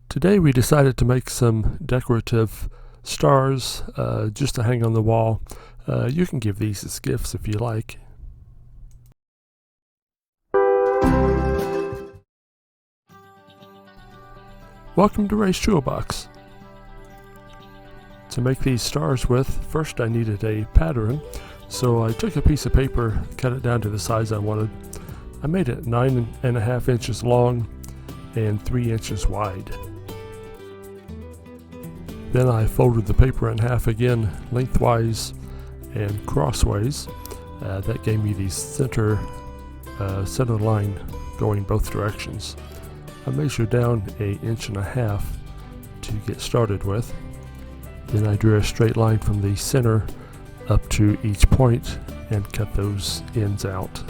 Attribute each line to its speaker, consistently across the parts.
Speaker 1: Today we decided to make some decorative stars just to hang on the wall. You can give these as gifts if you like. Welcome to Ray's Toolbox. To make these stars with, first I needed a pattern, so I took a piece of paper, cut it down to the size I wanted. I made it 9.5 inches long and 3 inches wide. Then I folded the paper in half again, lengthwise and crossways. That gave me the center line going both directions. I measured down 1.5 inches to get started with. Then I drew a straight line from the center up to each point and cut those ends out.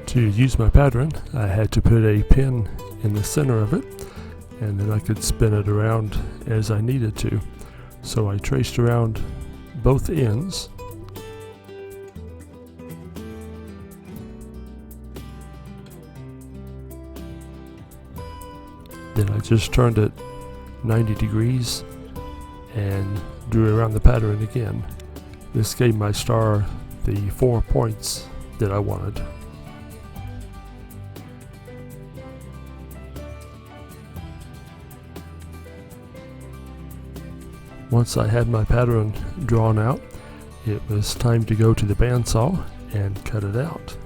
Speaker 1: To use my pattern, I had to put a pin in the center of it, and then I could spin it around as I needed to. So I traced around both ends. Then I just turned it 90 degrees and drew around the pattern again. This gave my star the 4 points that I wanted. Once I had my pattern drawn out, it was time to go to the bandsaw and cut it out.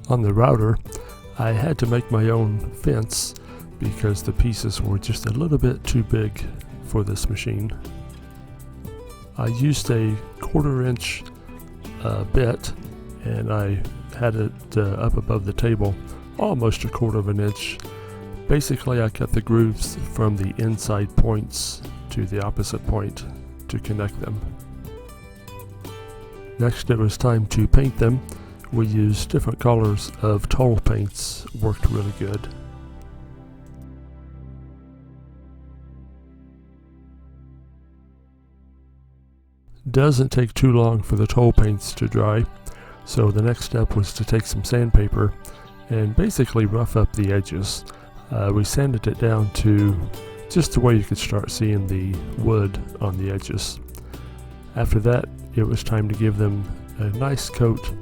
Speaker 1: On the router, I had to make my own fence because the pieces were just a little bit too big for this machine. I used a 1/4 inch bit, and I had it up above the table, almost 1/4 inch. Basically, I cut the grooves from the inside points to the opposite point to connect them. Next, it was time to paint them. We used different colors of tall paints, worked really good. Doesn't take too long for the toll paints to dry, so the next step was to take some sandpaper and basically rough up the edges. We sanded it down to just the way you could start seeing the wood on the edges. After that, it was time to give them a nice coat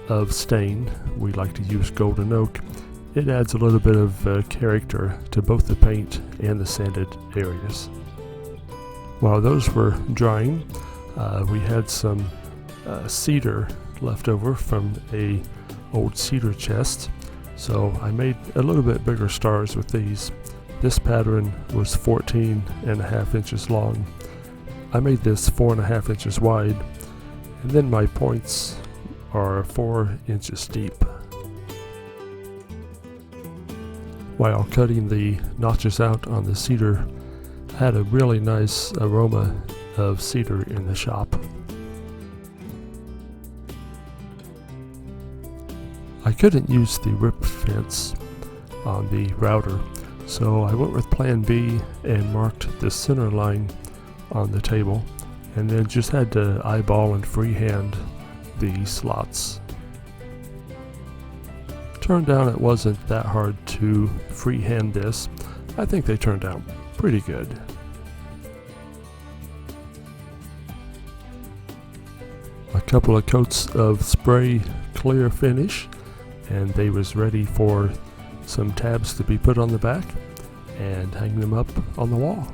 Speaker 1: of stain. We like to use golden oak. It adds a little bit of character to both the paint and the sanded areas. While those were drying, we had some cedar left over from a old cedar chest, so I made a little bit bigger stars with these. This pattern was 14.5 inches long. I made this 4.5 inches wide, and then my points are 4 inches deep. While cutting the notches out on the cedar, I had a really nice aroma of cedar in the shop. I couldn't use the rip fence on the router, so I went with plan B and marked the center line on the table, and then just had to eyeball and freehand the slots. Turned out it wasn't that hard to freehand this. I think they turned out pretty good. A couple of coats of spray clear finish, and they was ready for some tabs to be put on the back and hang them up on the wall.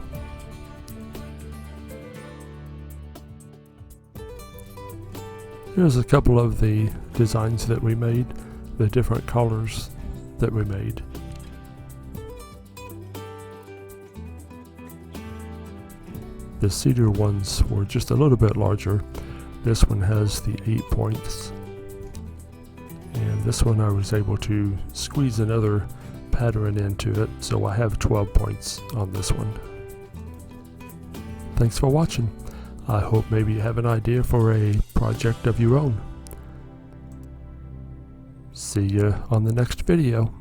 Speaker 1: Here's a couple of the designs that we made, the different colors that we made. The cedar ones were just a little bit larger. This one has the 8 points, and this one I was able to squeeze another pattern into it, so I have 12 points on this one. Thanks for watching. I hope maybe you have an idea for a project of your own. See you on the next video.